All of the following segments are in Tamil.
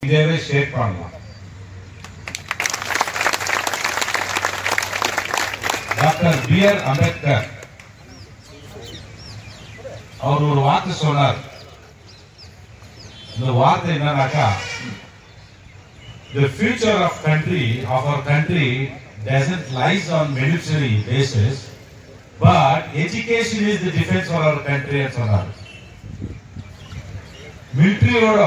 இதேவே ஷேர் பண்ணலாம். Doctor B.R. அம்பேத்கர் அவர் ஒரு வார்த்தை சொன்னார். இந்த வார்த்தை என்னன்னாக்கா, the future of our country doesn't lies on military basis, but education is the defense for our country ன்னு சொன்னார். மிலிட்டரியோட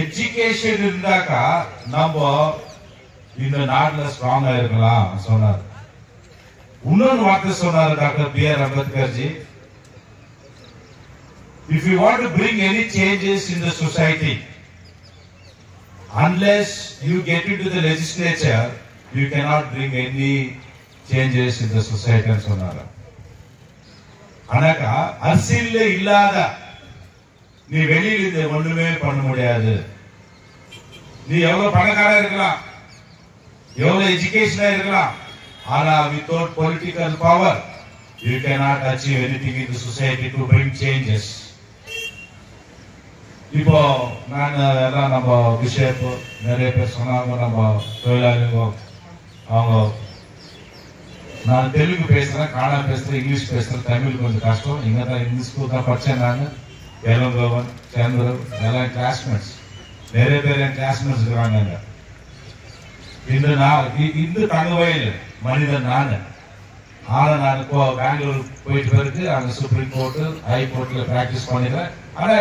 எஜுகேஷன் இருந்தாக்கா நம்ம இந்த நாட்டுல ஸ்ட்ராங்கா இருக்கலாம் சொன்னார். இன்னொரு வார்த்தை சொன்னார் doctor B.R. Ambedkar G, if you want to bring any changes in the society, unless you get into the legislature, you cannot bring any changes in the society ன்னு சொன்னார். ஆனாக்கா அரசியல்ல இல்லாத நீ வெளியில இருந்து ஒண்ணுமே பண்ண முடியாது. நீ எவ்வளவு பணக்காரா இருக்கலாம், எவ்வளவு எஜுகேஷனா இருக்கலாம், ஆனா without political power you cannot achieve anything in the society to bring changes. இப்போ நான் எல்லாம் நம்ம விஷயம் நிறைய பேர் சொன்னாங்க, நம்ம தொழிலாளிங்க அவங்க நான் தெலுங்கு பேசுறேன், கன்னடா பேசுறேன், இங்கிலீஷ் பேசுறேன், தமிழ் கொஞ்சம் கஷ்டம். இங்க தான் இந்த ஸ்கூல் தான் படிச்சேன். நான் எலங்கோவன், சந்திரன் எல்லாம் கிளாஸ்மேட்ஸ், நிறைய பேர் என் கிளாஸ்மேட்ஸ் இருக்காங்க. இந்த தங்கவயல் மனிதன் நான். ஆனா நான் பெங்களூர் போயிட்டு பிறகு அங்க சுப்ரீம் கோர்ட்டு ஹைகோர்ட்ல பிராக்டிஸ் பண்ணிடுறேன். ஆனா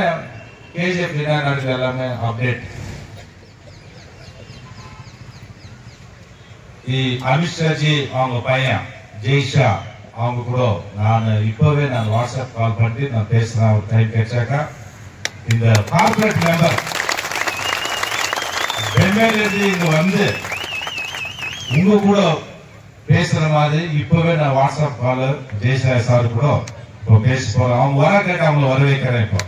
KGF நாடுகள் எல்லாமே அப்டேட். அமித்ஷாஜி அவங்க பையன் ஜெய்ஷா அவங்க கூட நான் இப்பவே வாட்ஸ்அப் கால் பண்ணி நான் பேசுறேன். ஒரு டைம் கிடைச்சாக்கா இந்த கார்பரேட் மெம்பர் பெண்மேலேருந்து இங்க வந்து உங்க கூட பேசுற மாதிரி இப்பவே நான் வாட்ஸ்அப் கால் ஜெய்ஷா சார் கூட இப்போ பேச போறேன். அவங்க வர கேட்ட அவங்களை வர வைக்கிறேன். இப்போ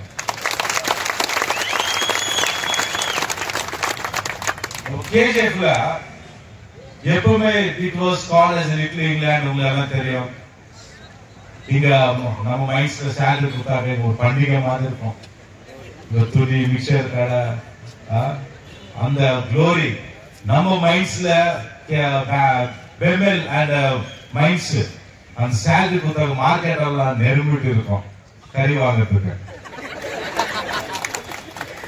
KGFல எப்பவுமே it was called as little England. உங்களுக்கு எல்லாம் தெரியும். இங்க நம்ம மைண்ட்ஸ்ல சேலரி கொடுத்தாவே ஒரு பண்டிகை மாதிரி இருக்கும். இந்த துணி மிக்சர் கடை அந்த க்ளோரி நம்ம மைண்ட்ஸ்ல பெமெல் அண்ட் மைண்ட்ஸ் அந்த சேலரி கொடுத்தாங்க மார்க்கெட் எல்லாம் நெருங்கிட்டு இருக்கும் கறி வாங்கிறதுக்கு.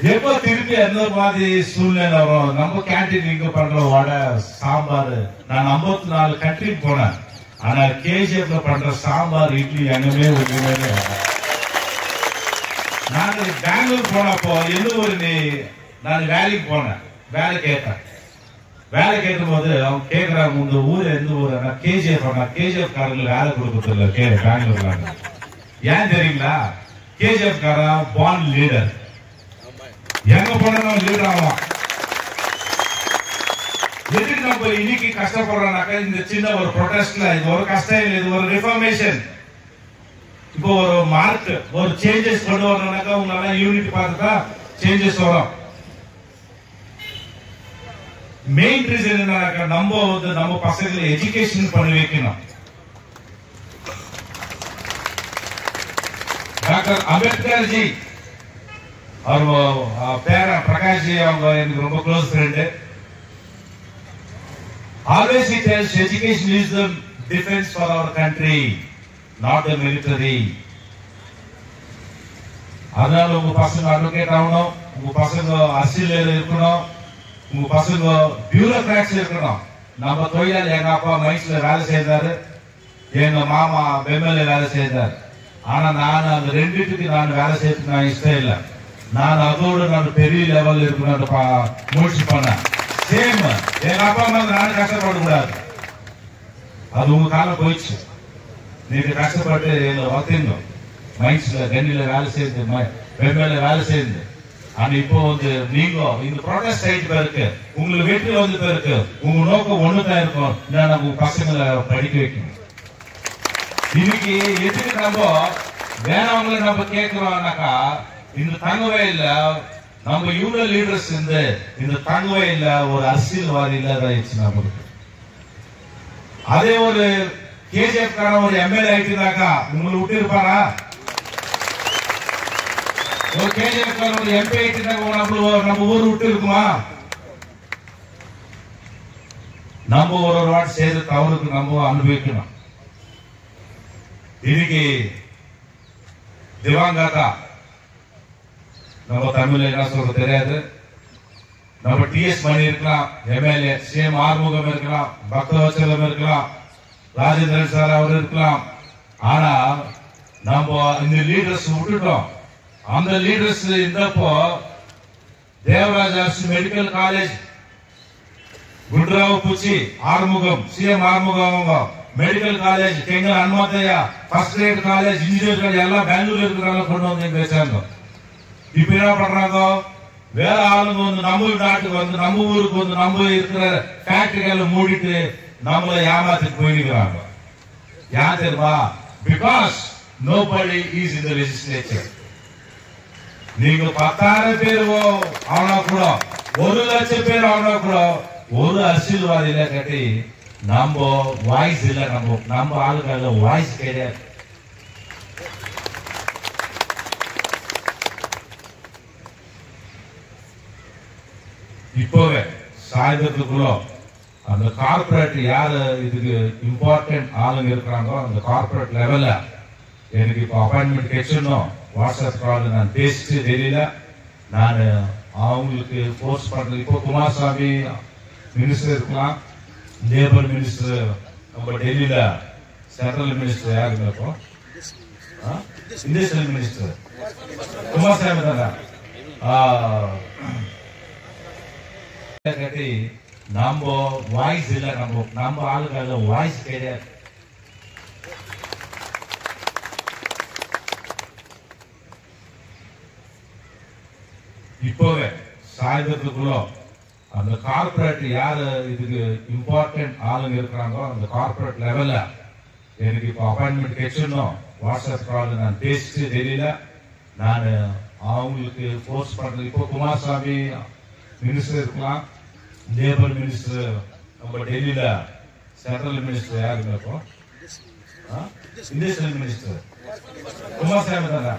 எப்ப திருப்பி எந்த மாதிரி சூழ்நிலை வரும், நம்ம கேன்டீன் இங்க பண்ற வடை சாம்பார் நான் 54 கண்ட்ரி போனேன். ஆனா KGFல பண்ற சாம்பார் இட்லி எங்கமே ஒண்ணுமே. நான் பெங்களூர் போனப்போ நான் வேலைக்கு போனேன். வேலை கேட்டேன். வேலை கேட்கும் போது அவங்க கேட்கறாங்க இந்த ஊர் எந்த ஊர். KGF காரங்களுக்கு வேலை கொடுக்கறது இல்ல பெங்களூர்ல. ஏன் தெரியுங்களா? KGF காரன் பார்ன் லீடர். எங்க போனாலும் லீடர் ஆகலாம். எதுக்கு நம்ம இன்னைக்கு கஷ்டப்படுறோம்னாக்கா இந்த சின்ன ஒரு ப்ரொடெஸ்ட்ல இது ஒரு கஷ்டம் இல்லை, இது ஒரு ரிஃபார்மேஷன். இப்போ ஒரு மார்க் ஒரு சேஞ்சஸ் கொண்டு வரணும்னாக்கா உங்களால யூனிட் பார்த்துட்டா சேஞ்சஸ் வரும். மெயின் ரீசன் என்னன்னாக்கா நம்ம பசங்களை எஜுகேஷன் பண்ணி வைக்கணும். டாக்டர் அம்பேத்கர் ஜி அவர் பேரன் பிரகாஷ் ஜி அவங்க எனக்கு ரொம்ப close friend. Always he tells education is the defense for our country, not the military. அதனால உங்க பசங்க அட்வொகேட் ஆகணும், உங்க பசங்க அரசியல் இருக்கணும், உங்க பசங்க பியூரோகிராட்ஸ் இருக்கணும். நம்ம தொழிலாளி எங்க அப்பா மைன்ஸ்ல வேலை செய்தாரு, எங்க மாமா பெம்மெல்ல வேலை செய்தார். ஆனா நான் அந்த ரெண்டுத்துக்கு நான் வேலை செய்யறதுக்கு நான் இஷ்டம் இல்லை. நான் அதோடு பெரிய லெவல் இருக்கணும் முயற்சி பண்ணேன். சேம் எங்க அப்பா அம்மா நானும் கஷ்டப்பட கூடாது. அது உங்க காலம் போயிடுச்சு. நீங்க கஷ்டப்பட்டு எங்களை வளர்த்தீங்க. மைன்ஸ்ல கண்ணில வேலை செய்யுது, பெண்மையில வேலை செய்யுது. ஆனா இப்போ நீங்க இந்த ப்ரொடெஸ்ட் சைட் இருக்கு, உங்களுக்கு வெற்றி இருக்கு. உங்க நோக்கம் ஒண்ணுதான் இருக்கும், நம்ம பசங்களை படிக்க வைக்கணும். இன்னைக்கு எதுக்கு நம்ம வேணவங்களை நம்ம கேட்கிறோம்னாக்கா இந்த தங்கவயல்ல நம்ம யூனியன் லீடர்ஸ் இந்த தங்கவயல்ல ஒரு அரசியல்வாதி இல்லாதாயிடுச்சு நமக்கு. அதே ஒரு KGF காரன் ஒரு MLA ஆயிட்டுனாக்கா உங்களை விட்டு இருப்பாரா? ஒரு KGF காரன் ஒரு MP ஆயிட்டுனாக்கா நம்ம ஊர் விட்டு இருக்குமா? நம்ம ஒரு வாட்டி செய்த தவறுக்கு நம்ம அனுபவிக்கணும். இன்னைக்கு திவாங்கதா நம்ம தமிழ்ல என்ன சொல்றது தெரியாது. நம்ம டிஎஸ் மணி இருக்கலாம், எம்எல்ஏ சிஎம் ஆறுமுகம் இருக்கலாம், பக்தவச்சலம் இருக்கலாம், ராஜேந்திரன் சார் அவர் இருக்கலாம். ஆனா நம்ம இந்த லீடர்ஸ் விட்டுட்டோம். அந்த லீடர்ஸ் இருந்தப்போ தேவராஜ் அரசு மெடிக்கல் காலேஜ், குண்டராவ் பூச்சி, Arumugam CM Arumugam medical college, Kengal Hanumanthaiah first grade college, engineer college எல்லாம் பெங்களூர் இருக்கிறாங்க கொண்டு வந்து பேசாங்க. இப்ப என்ன பண்றாங்க, வேற ஆளுங்க வந்து நம்ம நாட்டுக்கு வந்து நம்ம ஊருக்கு வந்து நம்ம இருக்கிற ஃபேக்டரிகளை மூடிட்டு நம்மளை ஏமாத்திட்டு போயிருக்கிறாங்க. ஏன் தெரியுமா? Because nobody is in the legislature. நீங்க 10,000 பேர் ஆனா கூட, 1,00,000 பேர் ஆனா கூட ஒரு அரசியல்வாதியில கட்டி நம்ம வாய்ஸ் இல்ல, நம்ம ஆளுக்காக வாய்ஸ் கிடையாது. இப்பவே சாயந்தரத்துக்குள்ள அந்த கார்பரேட் யாரு இதுக்கு இம்பார்ட்டன்ட் ஆளுங்க இருக்கிறாங்க, அந்த கார்பரேட் லெவல்ல எனக்கு இப்போ அப்பாயின்மெண்ட் கிடைச்சிடணும். வாட்ஸ்அப் கால் நான் பேசிட்டு டெல்லியில நான் அவங்களுக்கு போர்ஸ் பண்றது. இப்போ குமாரசாமி மினிஸ்டர் இருக்கலாம், லேபர் மினிஸ்டர் நம்ம டெல்லியில, சென்ட்ரல் மினிஸ்டர் யாருங்க இப்போ இண்டஸ்ட்ரியல் மினிஸ்டர் குமாரசாமி தானே. கட்டி நம்ம வாய்ஸ் இல்ல, நம்ம ஆளுக்காக வாய்ஸ் கிடையாது. இப்பவே சாயந்தரத்துக்குள்ள அந்த கார்பரேட் யாரு இதுக்கு இம்பார்ட்டன்ட் ஆளுங்க இருக்கிறாங்க, அந்த கார்பரேட் லெவல்ல எனக்கு இப்போ அப்பாயின்மெண்ட் கிடைச்சிடணும். வாட்ஸ்அப் கால் நான் பேசிட்டு டெல்லியில நான் அவங்களுக்கு போர்ஸ் பண்றது. இப்போ குமாரசாமி மினிஸ்டர் இருக்கலாம், லேபர் மினிஸ்டர் நம்ம டெல்லியில, சென்ட்ரல் மினிஸ்டர் யாருங்க இப்போ இண்டஸ்ட்ரியல் மினிஸ்டர் குமாரசாமி தானே.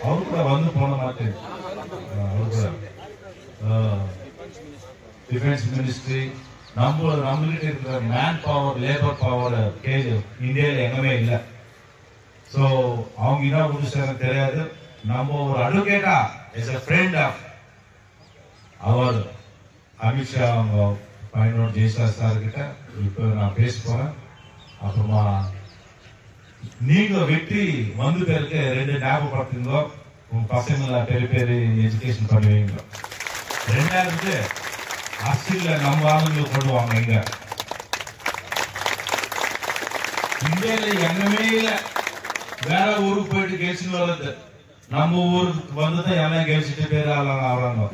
அவரு கூட வந்து போன மாதிரி அவரு கூட டிஃபென்ஸ் மினிஸ்ட்ரி, நம்மகிட்ட இருக்கிற மேன் பவர், லேபர் பவர் இந்தியாவில் எங்கமே இல்லை. சோ அவங்க என்ன புதுசு தெரியாது. நம்ம ஒரு அட்வொகேட்டா இஸ் a friend of அவர் அமித்ஷா அவங்க பயனோட ஜெயசாஸ் சார் கிட்ட இப்ப நான் பேச போறேன். அப்புறமா நீங்க வெற்றி வந்து பேருக்கு 2 ஞாபகப்படுத்துங்க, உங்க பசங்களை பெரிய பெரிய எஜுகேஷன் பண்ணுவீங்க. 2வது அரசியல நம்ம ஆளுங்களை கொண்டுவாங்க. இங்க இந்தியாவில எங்கமே இல்ல, வேற ஊருக்கு போயிட்டு கேசுன்னு வருது. நம்ம ஊருக்கு வந்துதான் எல்லாம் கேசிட்டு பேர் ஆறாங்க.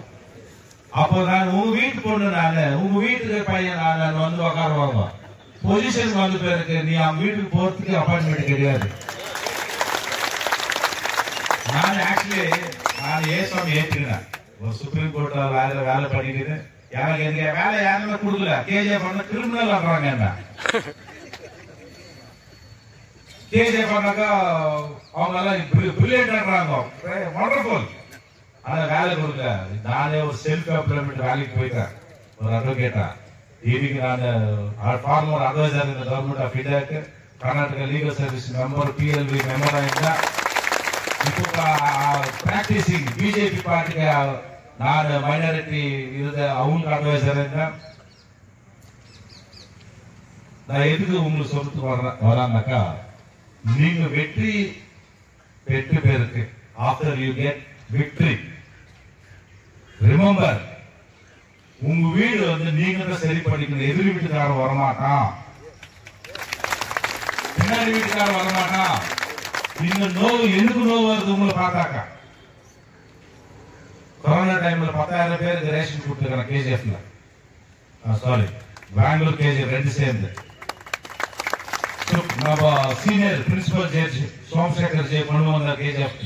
அப்போ நான் உங்க வீட்டு பொண்ணு, நானு உங்க வீட்டுக்கு பையன் நான் வந்து உக்காருவாங்க. பொசிஷன் வந்து பேருக்கு நீ அவங்க வீட்டுக்கு போறதுக்கு அப்பாயின்மெண்ட் கிடையாது. நான் ஆக்சுவலி ஏசாமி ஏற்றுக்கினேன். ஒரு சுப்ரீம் கோர்ட்ல வேலை பண்ணிக்கிட்டு எனக்கு எங்க வேலை யாருமே கொடுக்கல. கேஜே பண்ண கிரிமினல் ஆடுறாங்க. என்ன கேஜே பண்ணாக்கா அவங்க எல்லாம் பிரில்லியன்ட் ஆடுறாங்க, வண்டர்ஃபுல். ஆனா வேலை கொடுக்கல. நானே ஒரு செல்ஃப் எம்ப்ளாய்மெண்ட் வேலைக்கு போயிட்டேன், ஒரு அட்வொகேட்டா. இன்னைக்கு நான் ஃபார்மர் அட்வைசர் இந்த கவர்மெண்ட் ஆஃப் இந்தியாவுக்கு, Karnataka legal service member, PLB மெம்பரா இருந்தா. இப்போ பிராக்டிசிங் பிஜேபி பார்ட்டிக்கு நான் மைனாரிட்டி இருந்த அவங்களுக்கு அட்வைசர் இருந்தேன். நான் எதுக்கு உங்களுக்கு சொல்லிட்டு வரான்னாக்கா, நீங்க வெற்றி பெற்று பேருக்கு after you get victory, remember உங்க வீடு வந்து நீங்க தான் சரி பண்ணிக்கணும். எதிர் வீட்டுக்காரன் வரமாட்டான், பின்னாடி வீட்டுக்காரன் வரமாட்டான். நீங்க நோவு எதுக்கு நோவு வருது உங்களை பார்த்தாக்கா. கொரோனா டைம்ல 10,000 பேருக்கு ரேஷன் கொடுத்துருக்கிறேன் KGF-ல, சாரி பெங்களூர் KGF 2 சேர்ந்து. நம்ம senior principal judge Somashekar Jai கொண்டு வந்த KGF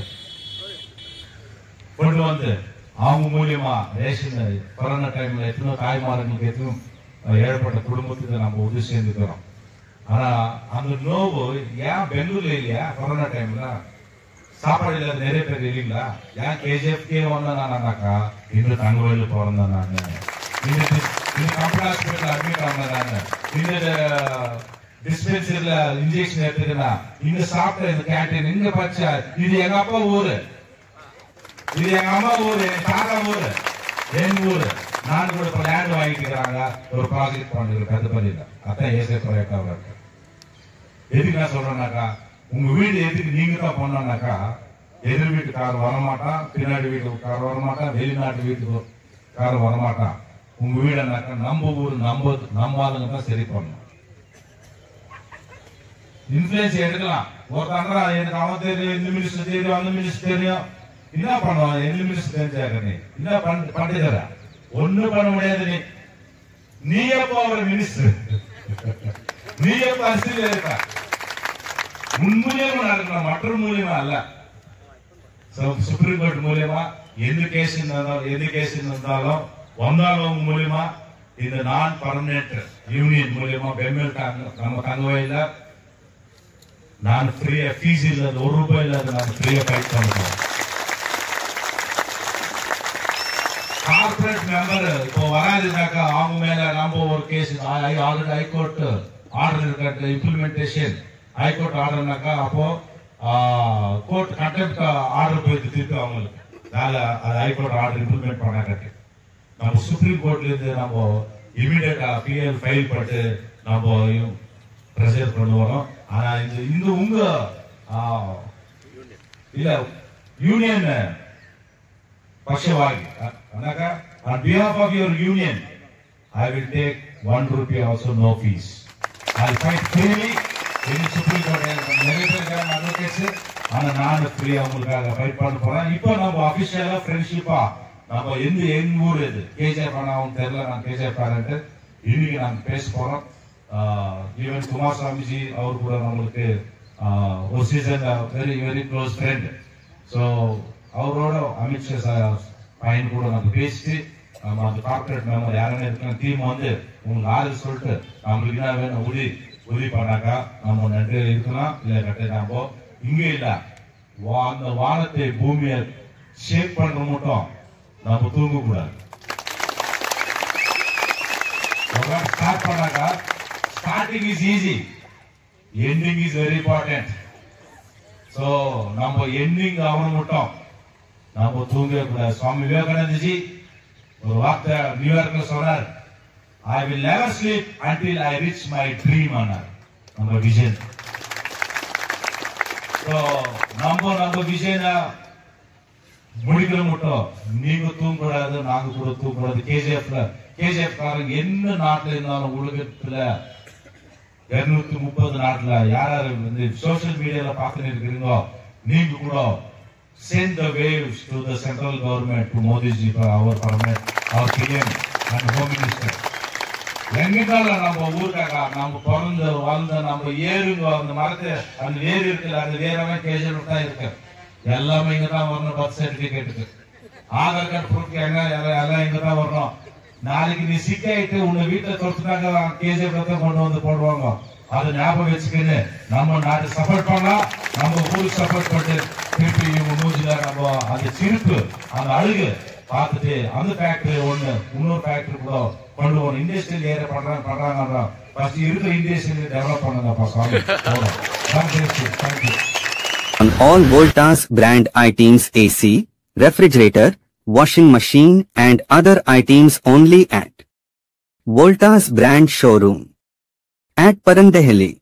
கொண்டு வந்து அவங்க மூலியமா ரேஷன் கொரோனா டைம்ல எத்தனோ தாய்மார்களுக்கு எத்தனோ ஏற்பட்ட குடும்பத்துக்கு நம்ம உதவி சேர்ந்துக்கிறோம். ஆனா அந்த நோவு ஏன் பெங்களூர்ல இல்லையா? கொரோனா டைம்ல சாப்பாடு இல்லாத நிறைய பேர் இல்லைங்களா? ஏன் கேஜிஎஃப்கே வந்தானாக்கா இன்னும் தங்கவயல் பிறந்தேன் நான், இன்னும் கம்பெனி ஹாஸ்பிட்டல் அட்மிட் ஆனேன் நான், இன்னும் டிஸ்பென்சரியில இன்ஜெக்ஷன் எடுத்துக்கிறா, இங்க சாப்பிட்ட இந்த கேன்டீன் இங்க பச்சா. இது எங்க அப்பா ஊரு, இது எங்க அம்மா ஊரு, என் தாத்தா ஊரு, என் ஊரு. நான் கூட இப்ப லேண்ட் வாங்கிட்டு இருக்கிறாங்க, ஒரு ப்ராஜெக்ட் பண்ணுறேன் பெருப்பள்ளியில. அதான் ஏசே ப்ராஜெக்டாக இருக்கு. எதுக்கு நான் சொல்றேன்னாக்கா, உங்க வீடு எதுக்கு நீங்க தான் பண்ணாக்கா, எதிர் வீட்டுக்காரர் வரமாட்டான், பின்னாடி வீட்டுக்காரர் வரமாட்டான், வெளிநாட்டு வீட்டுக்காரர் வரமாட்டான். உங்க வீடுனாக்கா நம்ம ஊர் நம்ம ஆளுங்க தான் சரி பண்ணணும். இன்ஃபுளுன்ஸ் எடுக்கலாம். ஒருத்தங்க எனக்கு அவன் தெரியும், இந்த மினிஸ்டர் தெரியும், அந்த மினிஸ்டர் தெரியும், என்ன பண்ணுவான்? எந்த மினிஸ்டர் தெரிஞ்சாக்க நீ என்ன பண்ணித்தர? ஒண்ணு பண்ண முடியாது. நீ எப்போ அவர் மினிஸ்டர், நீ எப்போ அரசியல் இருக்க? உன் மூலியமா நடக்கணும், மற்ற மூலியமா அல்ல. சுப்ரீம் கோர்ட் மூலியமா எந்த கேஸ் இருந்தாலும் வந்தாலும் மூலியமா இந்த நான் பர்மனெண்ட் யூனியன் மூலியமா பெம்மெல் நம்ம தங்கவயல்ல நான் ஃப்ரீயா ஃபீஸ் இல்லாத ₹1 இல்லாத நான் ஃப்ரீயா ஃபைட் பண்ணுறோம். கார்பரேட் மெம்பர் இப்போ வராதுனாக்கா அவங்க மேல நம்ம ஒரு கேஸ் ஆல்ரெடி ஹைகோர்ட் ஆர்டர் இருக்க இம்ப்ளிமெண்டேஷன் ஹைகோர்ட் ஆர்டர்னாக்கா அப்போ கோர்ட் கண்டெம்ட் ஆர்டர் போயிட்டு திருப்பி அவங்களுக்கு மேல அது ஹைகோர்ட் ஆர்டர் இம்ப்ளிமெண்ட் பண்ணாக்கட்டு நம்ம சுப்ரீம் கோர்ட்ல இருந்து நம்ம இமிடியேட்டா பிஎல் ஃபைல் பண்ணிட்டு நம்ம பிரஷர் கொண்டு வரோம். ஆனா இந்த உங்க இல்ல union பட்சவாகி on behalf of your union I will take ₹1 also no fees. I'll fight freely in Supreme Court. நிறைய பேர் அட்வொகேட்ஸ் ஆனா நான் ஃப்ரீயா உங்களுக்காக ஃபைட் பண்ண போறேன். இப்போ நம்ம அபிஷியலா ஃப்ரெண்ட்ஷிப்பா நம்ம எங்க ஊர் இது கேஜிஎஃப் ஆனாவும் தெரியல, நான் கேஜிஎஃப் காரன்ட்டு இன்னைக்கு நாங்க பேச போறோம். ஈவன் குமார் சாமிஜி அவர் கூட நம்மளுக்கு ஒரு season very very close friend. So அவரோட அமித்ஷா பையன் கூட நம்ம பேசிட்டு நம்ம அந்த கார்பரேட் மெம்பர் யாருன்னு இருக்கிற டீம் வந்து உங்களுக்கு ஆறு சொல்லிட்டு நம்மளுக்கு என்ன வேணும் உதவி பண்ணாக்கா நம்ம நன்றி இருக்கலாம். இல்லை கட்ட நம்ம இங்க இல்ல அந்த வானத்தை பூமியை ஷேக் பண்ற மட்டும் நம்ம தூங்க கூடாது. ஸ்டார்ட் பண்ணாக்கா starting is easy, ending is very important. So நம்ம ending ஆவண மட்டும் நம்ம தூங்க கூடாது. சுவாமி விவேகானந்த ஜி ஒரு வார்த்தை நியூயார்க்ல சொன்னார், I will never sleep until I reach my dream ஆனார். நம்ம விஷன். So நம்ம விஷனை முடிக்கிற மட்டும் நீங்க தூங்க கூடாது, நாங்க கூட தூங்க கூடாது. கேஜிஎஃப் காரங்க என்ன நாட்டுல இருந்தாலும் உலகத்துல 230 நாட்டுல யாராரு சோசியல் மீடியால பாத்துட்டு இருக்கிறீங்களோ நீங்க கூட send the waves to the central government, to Modi ji, our permanent, our PM and Home Minister. எங்கிட்டாலும் நம்ம ஊருக்காக நம்ம பிறந்து வாழ்ந்த நம்ம ஏறுங்க அந்த மரத்தை அந்த வேறு இருக்குல்ல அந்த வேறவே கேஜிஎஃப் தான் இருக்கு. எல்லாமே இங்கதான் வரணும். பர்த் சர்டிபிகேட்டுக்கு ஆதார் கார்டு ப்ரூஃப் எல்லாம் இங்கதான் வரணும். நாளைக்கு நீ சிக்காயிட்டு உன்னை வீட்டுல தொடுத்துட்டாங்க கேஜிஎஃப் கொண்டு வந்து போடுவாங்க. அது ஞாபகம் வச்சுக்கின்னு நம்ம நாட்டு சப்போர்ட் பண்ணா நம்ம ஊருக்கு சப்போர்ட் பண்ணிட்டு திருப்பி இவங்க மூஞ்சில நம்ம அந்த சிரிப்பு அந்த அழுகு பார்த்துட்டு அந்த ஃபேக்டரி ஒண்ணு இன்னொரு ஃபேக்டரி கூட கொண்டு வரணும். இண்டஸ்ட்ரியல் ஏரியா பண்றாங்க ஃபர்ஸ்ட் இருக்கிற இண்டஸ்ட்ரியல் டெவலப் பண்ணுங்கப்பா சாமி. Thank you. On all Voltas brand items AC, refrigerator, washing machine and other items only at Voltas brand showroom at Parandehali.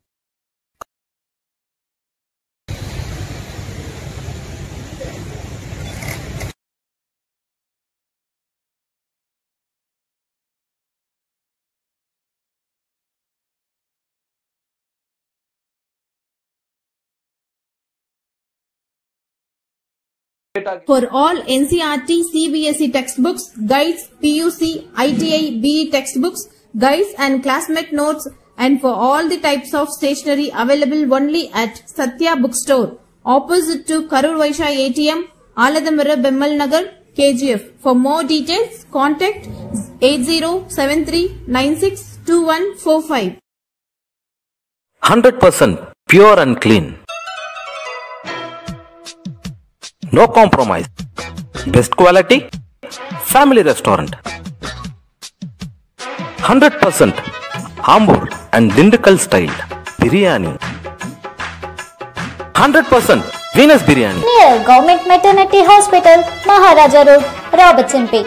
For all NCERT, CBSE textbooks, guides, PUC, ITI, BE textbooks, guides and classmate notes, and for all the types of stationery available only at Satya Bookstore, opposite to Karur Vaishya ATM, Aladamara Bemmal Nagar, KGF. For more details, contact 8073962145. 100% pure and clean. No compromise. Best quality, family restaurant. 100% Ambur and Dindukal style biryani. 100% Venus biryani. Near Government Maternity Hospital, Maharaja Road, Robertson Bay.